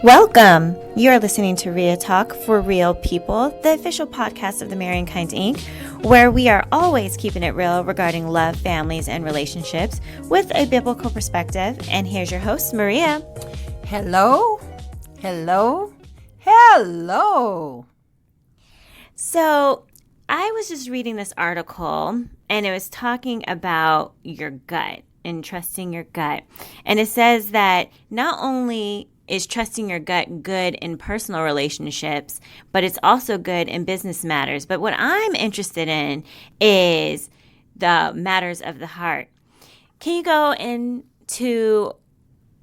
Welcome! You are listening to RiaTalk for Real People, the official podcast of the Marrying Kind Inc., where we are always keeping it real regarding love, families, and relationships with a biblical perspective. And here's your host, Maria. Hello. So, I was just reading this article, and it was talking about your gut and trusting your gut. And it says that not only is trusting your gut good in personal relationships, but it's also good in business matters. But what I'm interested in is the matters of the heart. Can you go into,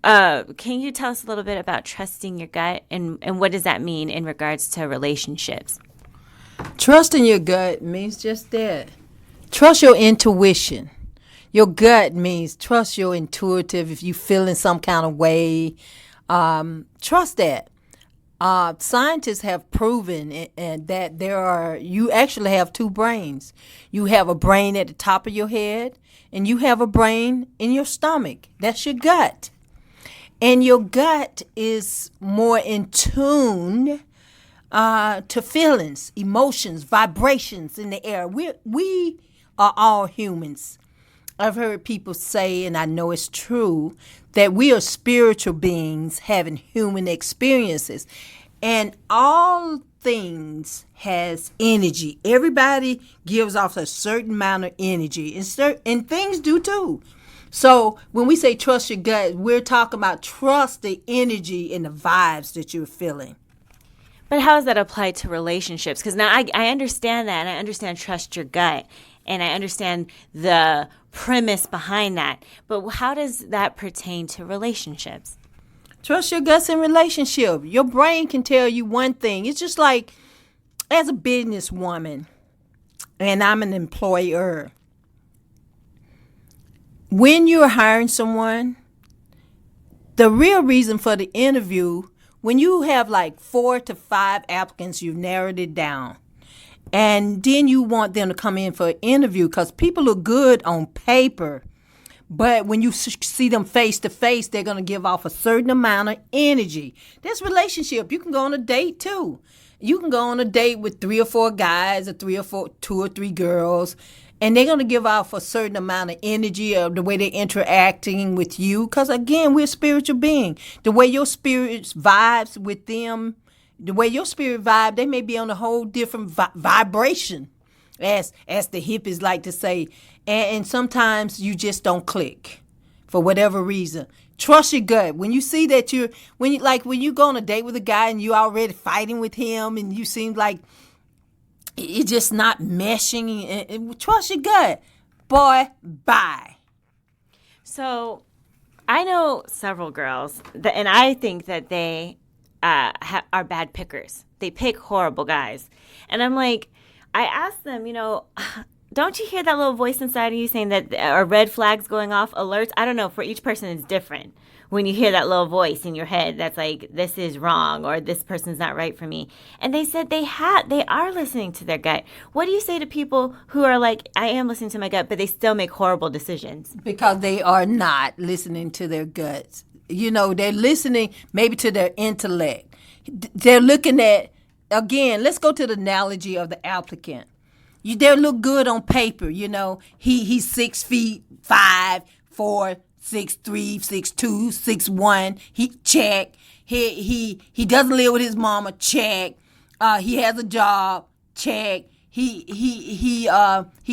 can you tell us a little bit about trusting your gut and what does that mean in regards to relationships? Trusting your gut means just that. Trust your intuition. Your gut means trust your intuitive. If you feel in some kind of way, trust that. Scientists have proven that you actually have two brains. You have a brain at the top of your head and you have a brain in your stomach. That's your gut. And your gut is more in tune to feelings, emotions, vibrations in the air. We are all humans. I've heard people say, and I know it's true, that we are spiritual beings having human experiences. And all things has energy. Everybody gives off a certain amount of energy, and things do too. So when we say trust your gut, we're talking about trust the energy and the vibes that you're feeling. But how does that apply to relationships? Because now I understand that, and I understand trust your gut, and I understand the premise behind that. But how does that pertain to relationships? Trust your guts in relationship. Your brain can tell you one thing. It's just like as a businesswoman, and I'm an employer. When you're hiring someone, the real reason for the interview, when you have like 4 to 5 applicants, you've narrowed it down. And then you want them to come in for an interview because people look good on paper. But when you see them face to face, they're going to give off a certain amount of energy. This relationship, you can go on a date too. You can go on a date with 3 or 4 guys or 2 or 3 girls. And they're going to give off a certain amount of energy of the way they're interacting with you. Because, again, we're a spiritual being. The way your spirit vibes with them, the way your spirit vibe, they may be on a whole different vibration, as the hippies like to say. And sometimes you just don't click for whatever reason. Trust your gut. When you see that when you go on a date with a guy and you're already fighting with him and you seem like it's just not meshing, and trust your gut. Boy, bye. So I know several girls, and I think that they are bad pickers. They pick horrible guys. And I'm like, I asked them, don't you hear that little voice inside of you saying that are red flags going off, alerts? I don't know. For each person, it's different. When you hear that little voice in your head that's like, this is wrong or this person's not right for me. And they said they are listening to their gut. What do you say to people who are like, I am listening to my gut, but they still make horrible decisions? Because they are not listening to their guts. They're listening maybe to their intellect. They're looking at, again, let's go to the analogy of the applicant. They look good on paper, He's 6 feet 5, 4, 6'3", 6'2", 6'1". He check. He doesn't live with his mama. Check. He has a job. Check. He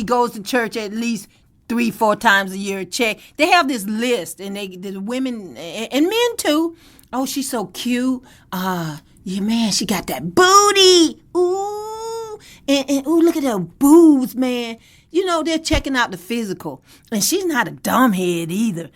goes to church at least 3-4 times a year. Check. They have this list, and the women and men too. Oh, she's so cute. Yeah, man, she got that booty. Ooh, and ooh, look at her boobs, man. They're checking out the physical. And she's not a dumbhead either.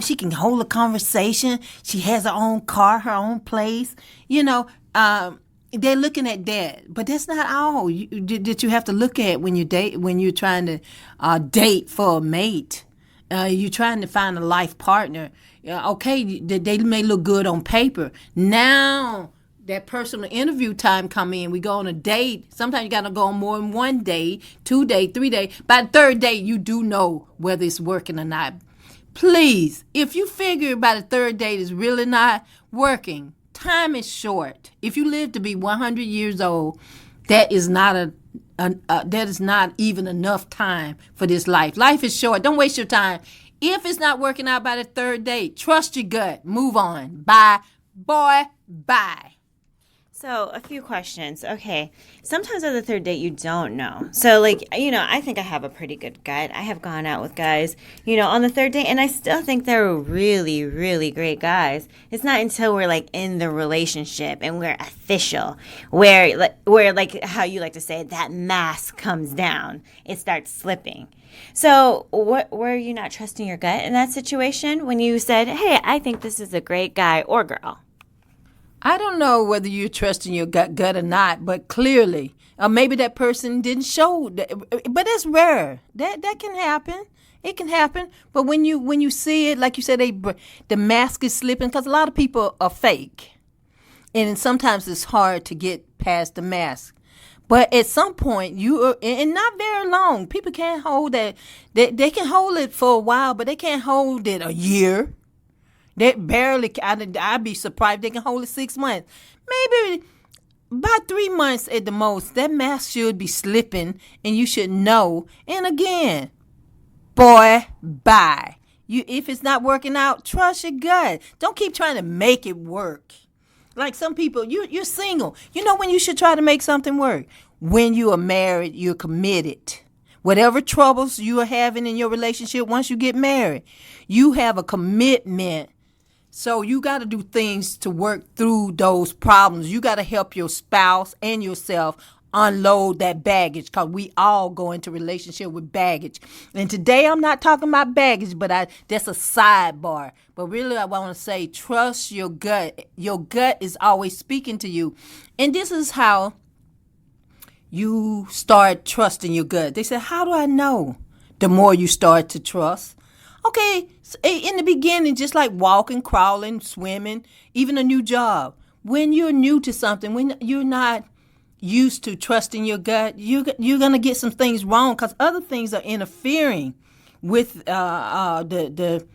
She can hold a conversation. She has her own car, her own place. They're looking at that. But that's not all that you have to look at when you're trying to date for a mate. You're trying to find a life partner. Okay, they may look good on paper. Now that personal interview time come in. We go on a date. Sometimes you got to go on more than 1 day, 2 days, 3 days. By the third day, you do know whether it's working or not. Please, if you figure by the third date is really not working, time is short. If you live to be 100 years old, that is not that is not even enough time for this life. Life is short. Don't waste your time. If it's not working out by the third date, trust your gut. Move on. Bye. Boy, bye. So, a few questions. Okay. Sometimes on the third date, you don't know. So, like, I think I have a pretty good gut. I have gone out with guys, on the third date, and I still think they're really, really great guys. It's not until we're, like, in the relationship and we're official, where like, how you like to say, that mask comes down. It starts slipping. So, were you not trusting your gut in that situation when you said, hey, I think this is a great guy or girl? I don't know whether you're trusting your gut or not, but clearly, maybe that person didn't show that, but it's rare. That can happen. It can happen. But when you see it, like you said, the mask is slipping, because a lot of people are fake, and sometimes it's hard to get past the mask. But at some point, and not very long, people can't hold that. They can hold it for a while, but they can't hold it a year. They barely, I'd be surprised if they can hold it 6 months. Maybe about 3 months at the most. That mask should be slipping, and you should know. And again, boy, bye. If it's not working out, trust your gut. Don't keep trying to make it work. Like some people, you're single. You know when you should try to make something work? When you are married, you're committed. Whatever troubles you are having in your relationship, once you get married, you have a commitment. So you got to do things to work through those problems. You got to help your spouse and yourself unload that baggage, because we all go into relationship with baggage. And today I'm not talking about baggage, but that's a sidebar. But really I want to say, trust your gut. Your gut is always speaking to you. And this is how you start trusting your gut. They said, how do I know? The more you start to trust. Okay, in the beginning, just like walking, crawling, swimming, even a new job. When you're new to something, when you're not used to trusting your gut, you're going to get some things wrong, because other things are interfering with the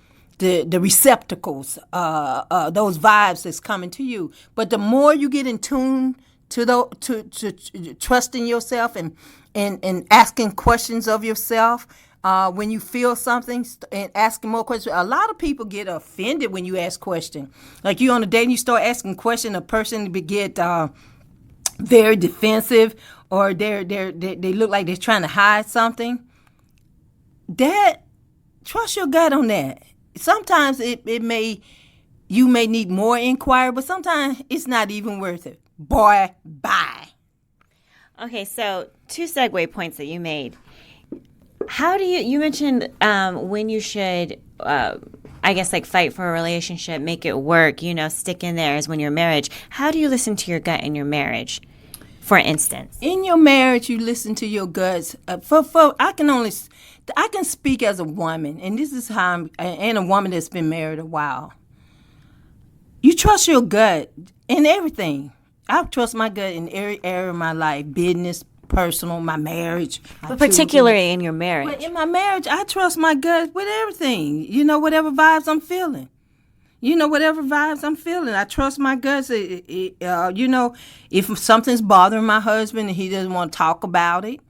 receptacles, those vibes that's coming to you. But the more you get in tune to trusting yourself and asking questions of yourself, when you feel something and asking more questions. A lot of people get offended when you ask questions. Like you on a date and you start asking questions, a person get very defensive, or they look like they're trying to hide something. Trust your gut on that. Sometimes you may need more inquiry, but sometimes it's not even worth it. Boy, bye. Okay, so 2 segue points that you made. How do you mentioned when you should, I guess, like fight for a relationship, make it work, stick in there is when you're married. How do you listen to your gut in your marriage, for instance? In your marriage, you listen to your guts. I can speak as a woman, and this is how and a woman that's been married a while. You trust your gut in everything. I trust my gut in every area of my life, business, personal, my marriage. But particularly in your marriage. But in my marriage, I trust my gut with everything. Whatever vibes I'm feeling. I trust my guts. If something's bothering my husband and he doesn't want to talk about it,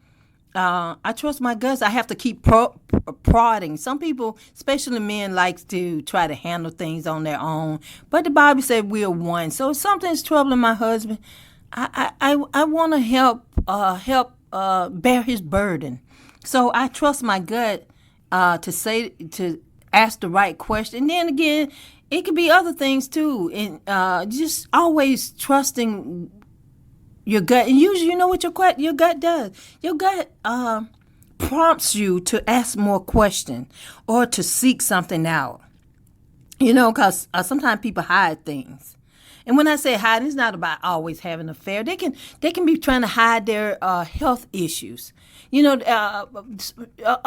I trust my guts. I have to keep prodding. Some people, especially men, like to try to handle things on their own. But the Bible said we are one. So if something's troubling my husband, I want to help bear his burden. So I trust my gut to ask the right question. And then again, it could be other things too. And just always trusting your gut. And usually you know what your gut does. Your gut prompts you to ask more questions or to seek something out. Because sometimes people hide things. And when I say hide, it's not about always having an affair. They can be trying to hide their health issues. A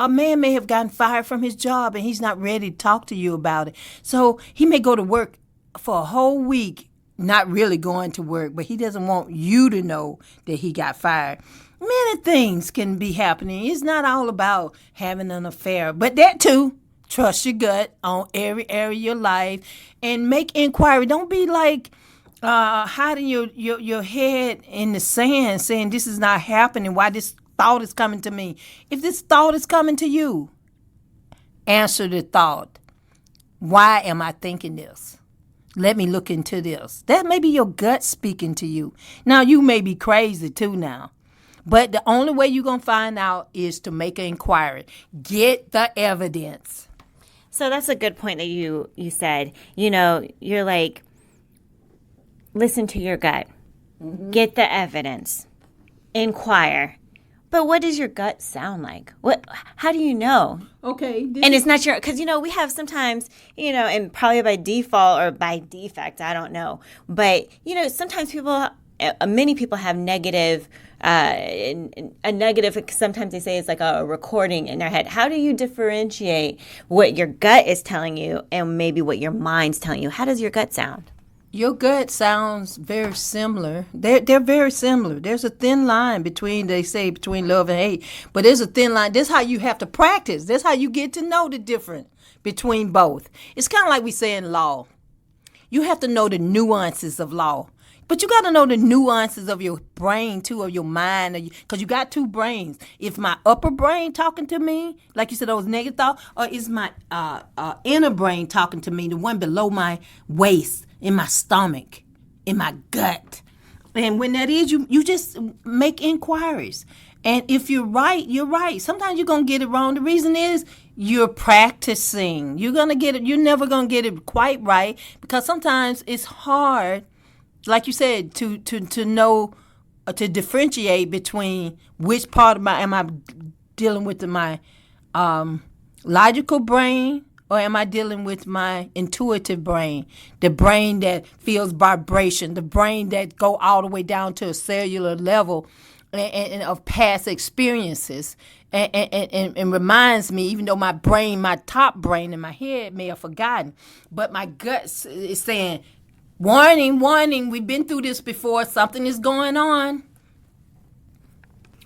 man may have gotten fired from his job and he's not ready to talk to you about it. So he may go to work for a whole week, not really going to work, but he doesn't want you to know that he got fired. Many things can be happening. It's not all about having an affair, but that too. Trust your gut on every area of your life and make inquiry. Don't be like hiding your head in the sand, saying this is not happening, why this thought is coming to me. If this thought is coming to you, answer the thought. Why am I thinking this? Let me look into this. That may be your gut speaking to you. Now, you may be crazy too now. But the only way you're going to find out is to make an inquiry. Get the evidence. So that's a good point that you said. You're like, listen to your gut. Mm-hmm. Get the evidence. Inquire. But what does your gut sound like? How do you know? Okay. And it's not because, we have sometimes, and probably by default or by defect, I don't know. But, sometimes many people have negative, a negative, sometimes they say it's like a recording in their head. How do you differentiate what your gut is telling you and maybe what your mind's telling you? How does your gut sound? Your gut sounds very similar. They're very similar. There's a thin line between love and hate. But there's a thin line. This is how you have to practice. This is how you get to know the difference between both. It's kind of like we say in law. You have to know the nuances of law. But you got to know the nuances of your brain, too, of your mind, because you got two brains. If my upper brain talking to me, like you said, those negative thoughts, or is my inner brain talking to me, the one below my waist, in my stomach, in my gut. And when that is, you just make inquiries. And if you're right, you're right. Sometimes you're going to get it wrong. The reason is you're practicing. You're going to get it. You're never going to get it quite right because sometimes it's hard, like you said, to know, to differentiate between which part of am I dealing with my logical brain, or am I dealing with my intuitive brain, the brain that feels vibration, the brain that go all the way down to a cellular level and of past experiences and reminds me, even though my brain, my top brain in my head may have forgotten, but my gut is saying, warning, warning, we've been through this before, something is going on.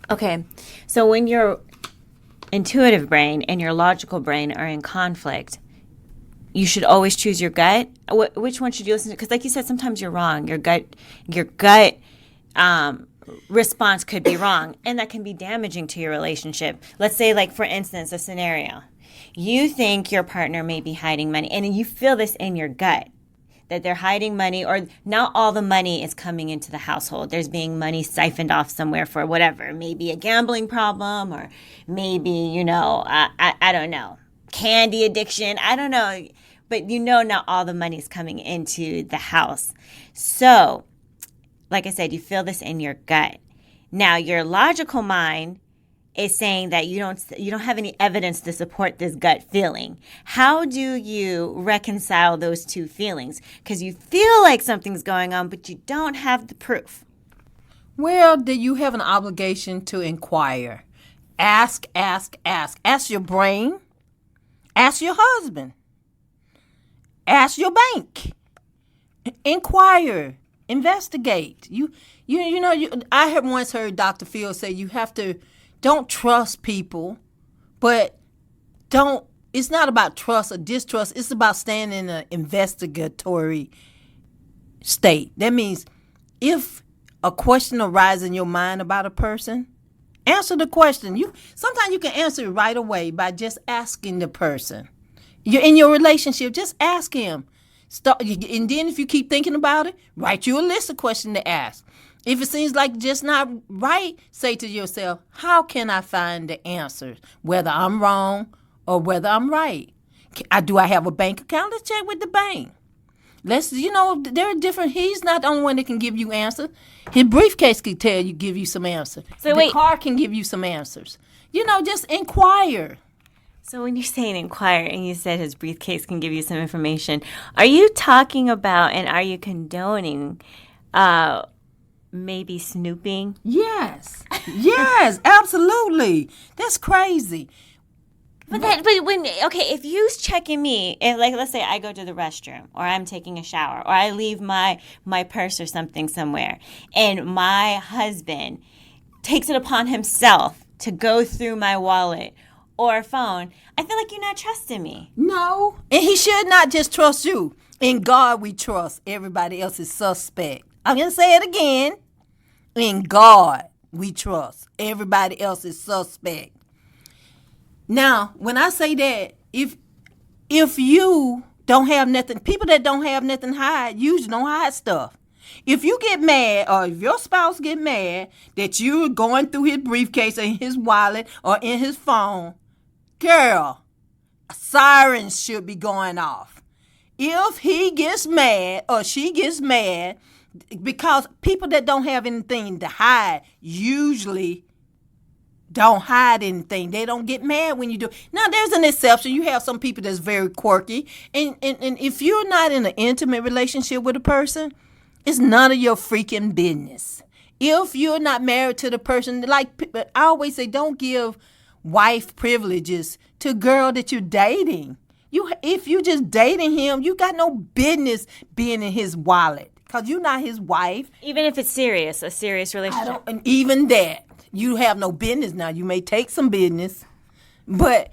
Okay, so when your intuitive brain and your logical brain are in conflict, you should always choose your gut. Which one should you listen to? Because like you said, sometimes you're wrong. Your gut response could be wrong, and that can be damaging to your relationship. Let's say, like, for instance, a scenario. You think your partner may be hiding money, and you feel this in your gut, that they're hiding money, or not all the money is coming into the household. There's being money siphoned off somewhere for whatever, maybe a gambling problem, or maybe, I don't know, candy addiction. I don't know. But not all the money is coming into the house. So, like I said, you feel this in your gut. Now, your logical mind is saying that you don't have any evidence to support this gut feeling. How do you reconcile those two feelings? Because you feel like something's going on, but you don't have the proof. Well, do you have an obligation to inquire? Ask. Ask your brain. Ask your husband. Ask your bank. Inquire. Investigate. I have once heard Dr. Phil say you have to. Don't trust people, but it's not about trust or distrust. It's about staying in an investigatory state. That means if a question arises in your mind about a person, answer the question. Sometimes you can answer it right away by just asking the person. You're in your relationship, just ask him. And then if you keep thinking about it, write you a list of questions to ask. If it seems like just not right, say to yourself, how can I find the answers, whether I'm wrong or whether I'm right? Do I have a bank account? Let's check with the bank. There are different, he's not the only one that can give you answers. His briefcase can give you some answers. The car can give you some answers. Just inquire. So when you're saying inquire and you said his briefcase can give you some information, are you talking about and are you condoning maybe snooping? Yes, absolutely. That's crazy. If you's checking me, let's say I go to the restroom or I'm taking a shower or I leave my purse or something somewhere and my husband takes it upon himself to go through my wallet or phone, I feel like you're not trusting me. No, and he should not just trust you. In God we trust. Everybody else is suspect. I'm going to say it again. In God we trust. Everybody else is suspect. Now, when I say that, if you don't have nothing, people that don't have nothing to hide usually don't hide stuff. If you get mad, or if your spouse get mad that you're going through his briefcase or in his wallet or in his phone, girl, sirens should be going off. If he gets mad or she gets mad, because people that don't have anything to hide usually don't hide anything. They don't get mad when you do. Now, there's an exception. You have some people that's very quirky. And if you're not in an intimate relationship with a person, it's none of your freaking business. If you're not married to the person, like I always say, don't give wife privileges to a girl that you're dating. If you're just dating him, you got no business being in his wallet because you're not his wife. Even if it's serious, a serious relationship. And even that, you have no business now. You may take some business, but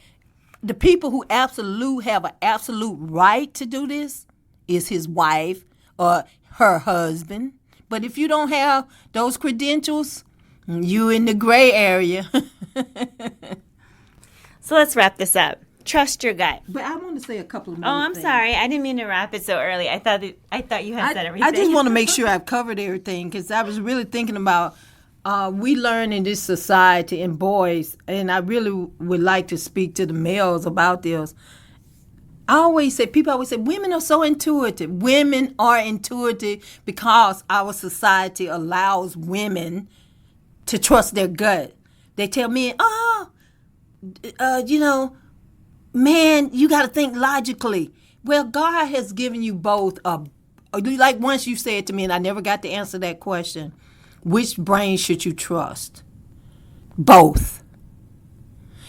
the people who have an absolute right to do this is his wife or her husband. But if you don't have those credentials, you in the gray area. So let's wrap this up. Trust your gut. But I want to say a couple of more I'm things. sorry. I didn't mean to wrap it so early. I thought you had said everything. I just want to make sure I've covered everything because I was really thinking about we learn in this society and boys, and I really would like to speak to the males about this. People always say women are so intuitive. Women are intuitive because our society allows women to trust their gut. They tell men, man, you got to think logically. Well, God has given you both. Like once you said to me, and I never got to answer that question, which brain should you trust? Both.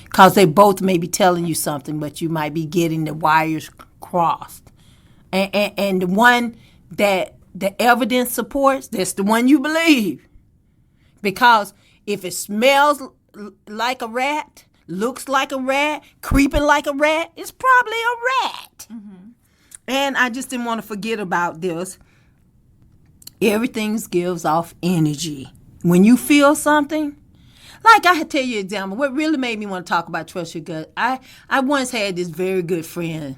Because they both may be telling you something, but you might be getting the wires crossed. And the one that the evidence supports, that's the one you believe. Because if it smells like a rat, looks like a rat, creeping like a rat, it's probably a rat. Mm-hmm. And I just didn't want to forget about this. Everything gives off energy. When you feel something, like I had tell you an example, what really made me want to talk about trust your gut. I once had this very good friend.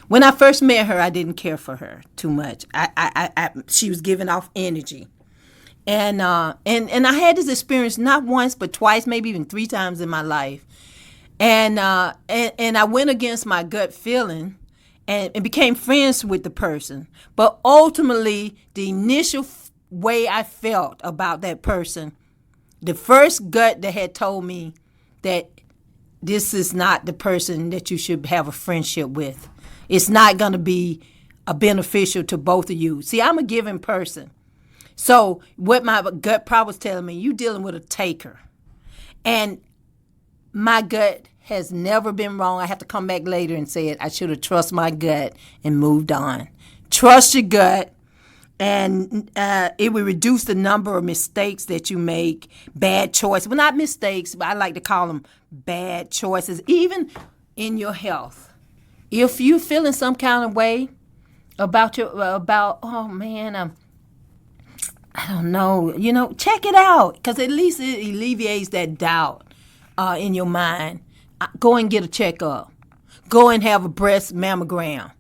When I first met her, I didn't care for her too much. She was giving off energy. And I had this experience not once, but twice, maybe even 3 times in my life. And I went against my gut feeling and became friends with the person. But ultimately, the initial way I felt about that person, the first gut that had told me that this is not the person that you should have a friendship with. It's not going to be beneficial to both of you. See, I'm a giving person. So what my gut probably was telling me, you dealing with a taker. And my gut has never been wrong. I have to come back later and say it. I should have trusted my gut and moved on. Trust your gut, and it will reduce the number of mistakes that you make, bad choices. Well, not mistakes, but I like to call them bad choices, even in your health. If you're feeling some kind of way about oh man, I don't know, check it out, because at least it alleviates that doubt in your mind. Go and get a checkup. Go and have a breast mammogram.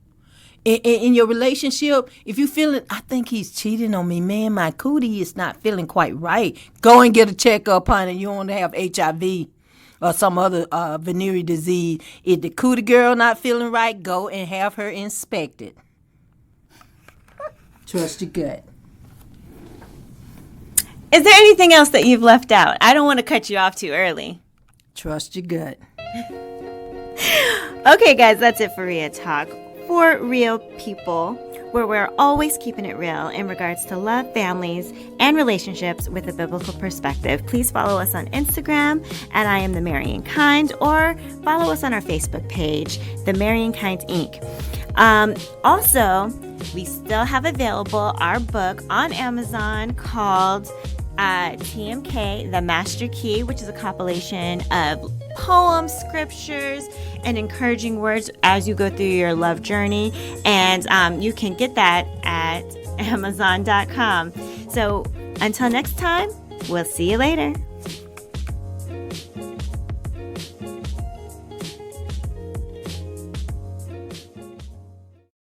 In your relationship, if you feel it, I think he's cheating on me, man, my cootie is not feeling quite right. Go and get a checkup, honey. You don't want to have HIV or some other venereal disease. If the cootie girl not feeling right, go and have her inspected. Trust your gut. Is there anything else that you've left out? I don't want to cut you off too early. Trust your gut. Okay, guys, that's it for RiaTalk. For real people, where we're always keeping it real in regards to love, families, and relationships with a biblical perspective. Please follow us on Instagram at I Am The Marrying Kind, or follow us on our Facebook page, The Marrying Kind Inc. Also, we still have available our book on Amazon called TMK, The Master Key, which is a compilation of poems, scriptures, and encouraging words as you go through your love journey. And you can get that at Amazon.com. So until next time, we'll see you later.